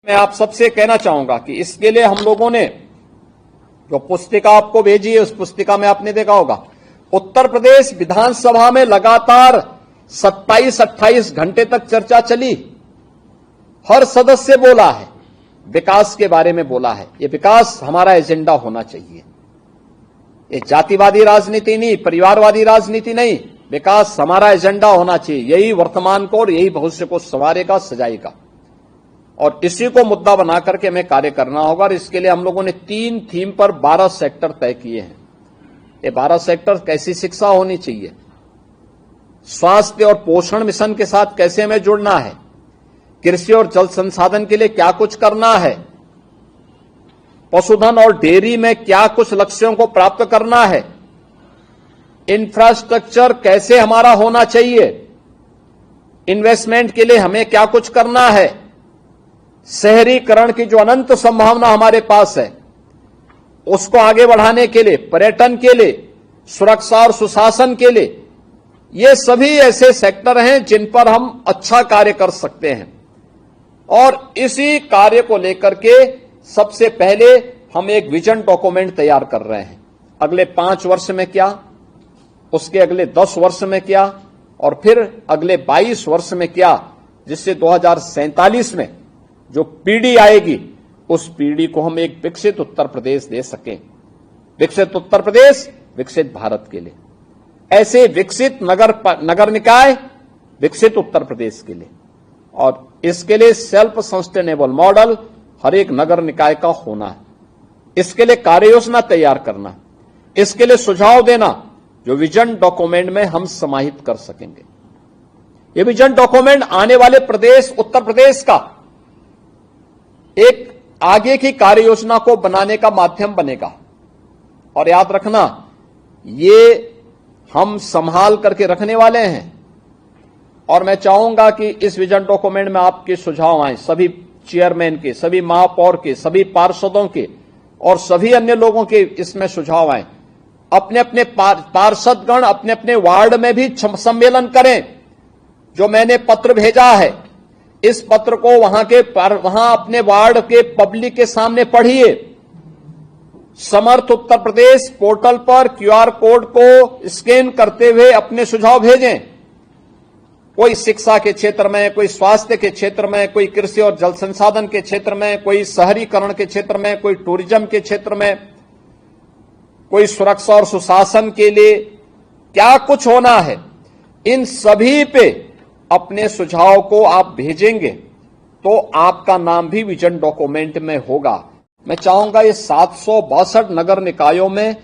मैं आप सबसे कहना चाहूंगा कि इसके लिए हम लोगों ने जो पुस्तिका आपको भेजी है, उस पुस्तिका में आपने देखा होगा उत्तर प्रदेश विधानसभा में लगातार 27-28 घंटे तक चर्चा चली। हर सदस्य बोला है, विकास के बारे में बोला है। ये विकास हमारा एजेंडा होना चाहिए। ये जातिवादी राजनीति नहीं, परिवारवादी राजनीति नहीं, विकास हमारा एजेंडा होना चाहिए। यही वर्तमान को और यही भविष्य को संवारेगा, सजाएगा, और इसी को मुद्दा बना करके हमें कार्य करना होगा। और इसके लिए हम लोगों ने 3 थीम पर 12 सेक्टर तय किए हैं। ये 12 सेक्टर कैसी शिक्षा होनी चाहिए, स्वास्थ्य और पोषण मिशन के साथ कैसे हमें जुड़ना है, कृषि और जल संसाधन के लिए क्या कुछ करना है, पशुधन और डेयरी में क्या कुछ लक्ष्यों को प्राप्त करना है, इंफ्रास्ट्रक्चर कैसे हमारा होना चाहिए, इन्वेस्टमेंट के लिए हमें क्या कुछ करना है, शहरीकरण की जो अनंत संभावना हमारे पास है उसको आगे बढ़ाने के लिए, पर्यटन के लिए, सुरक्षा और सुशासन के लिए, ये सभी ऐसे सेक्टर हैं जिन पर हम अच्छा कार्य कर सकते हैं। और इसी कार्य को लेकर के सबसे पहले हम एक विजन डॉक्यूमेंट तैयार कर रहे हैं। अगले 5 वर्ष में क्या, उसके अगले 10 वर्ष में क्या, और फिर अगले 22 वर्ष में क्या, जिससे 2047 में जो पीढ़ी आएगी उस पीढ़ी को हम एक विकसित उत्तर प्रदेश दे सकें। विकसित उत्तर प्रदेश विकसित भारत के लिए, ऐसे विकसित नगर निकाय विकसित उत्तर प्रदेश के लिए, और इसके लिए सेल्फ सस्टेनेबल मॉडल हर एक नगर निकाय का होना है। इसके लिए कार्य योजना तैयार करना, इसके लिए सुझाव देना जो विजन डॉक्यूमेंट में हम समाहित कर सकेंगे। ये विजन डॉक्यूमेंट आने वाले प्रदेश उत्तर प्रदेश का एक आगे की कार्य योजना को बनाने का माध्यम बनेगा। और याद रखना, ये हम संभाल करके रखने वाले हैं। और मैं चाहूंगा कि इस विजन डॉक्यूमेंट में आपके सुझाव आए, सभी चेयरमैन के, सभी महापौर के, सभी पार्षदों के और सभी अन्य लोगों के इसमें सुझाव आए। अपने अपने पार्षदगण अपने अपने वार्ड में भी सम्मेलन करें। जो मैंने पत्र भेजा है, इस पत्र को वहां अपने वार्ड के पब्लिक के सामने पढ़िए। समर्थ उत्तर प्रदेश पोर्टल पर QR कोड को स्कैन करते हुए अपने सुझाव भेजें। कोई शिक्षा के क्षेत्र में, कोई स्वास्थ्य के क्षेत्र में, कोई कृषि और जल संसाधन के क्षेत्र में, कोई शहरीकरण के क्षेत्र में, कोई टूरिज्म के क्षेत्र में, कोई सुरक्षा और सुशासन के लिए क्या कुछ होना है, इन सभी पे अपने सुझाव को आप भेजेंगे तो आपका नाम भी विजन डॉक्यूमेंट में होगा। मैं चाहूंगा ये 762 नगर निकायों में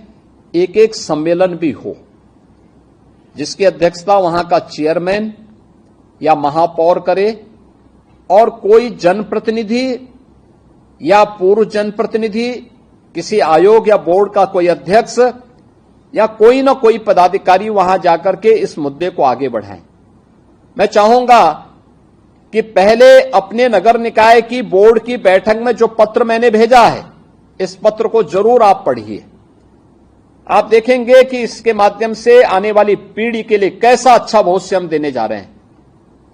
एक एक सम्मेलन भी हो, जिसकी अध्यक्षता वहां का चेयरमैन या महापौर करे, और कोई जनप्रतिनिधि या पूर्व जनप्रतिनिधि, किसी आयोग या बोर्ड का कोई अध्यक्ष या कोई ना कोई पदाधिकारी वहां जाकर के इस मुद्दे को आगे बढ़ाएं। मैं चाहूंगा कि पहले अपने नगर निकाय की बोर्ड की बैठक में जो पत्र मैंने भेजा है, इस पत्र को जरूर आप पढ़िए। आप देखेंगे कि इसके माध्यम से आने वाली पीढ़ी के लिए कैसा अच्छा भविष्य हम देने जा रहे हैं,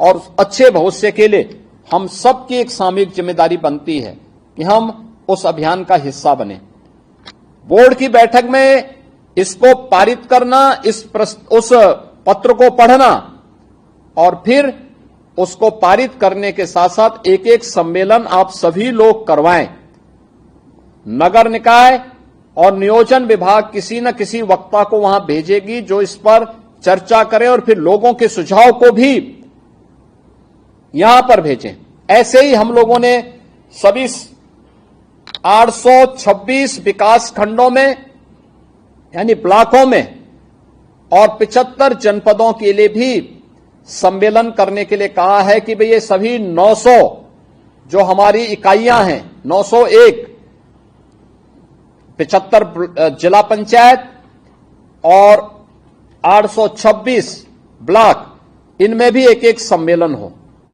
और अच्छे भविष्य के लिए हम सबकी एक सामूहिक जिम्मेदारी बनती है कि हम उस अभियान का हिस्सा बने। बोर्ड की बैठक में इसको पारित करना, उस पत्र को पढ़ना, और फिर उसको पारित करने के साथ साथ एक एक सम्मेलन आप सभी लोग करवाएं। नगर निकाय और नियोजन विभाग किसी न किसी वक्ता को वहां भेजेगी जो इस पर चर्चा करे, और फिर लोगों के सुझाव को भी यहां पर भेजें। ऐसे ही हम लोगों ने सभी 826 विकास खंडों में यानी ब्लॉकों में और 75 जनपदों के लिए भी सम्मेलन करने के लिए कहा है कि भाई ये सभी 900 जो हमारी इकाइयां हैं, 901 75 जिला पंचायत और 826 ब्लॉक, इनमें भी एक एक सम्मेलन हो।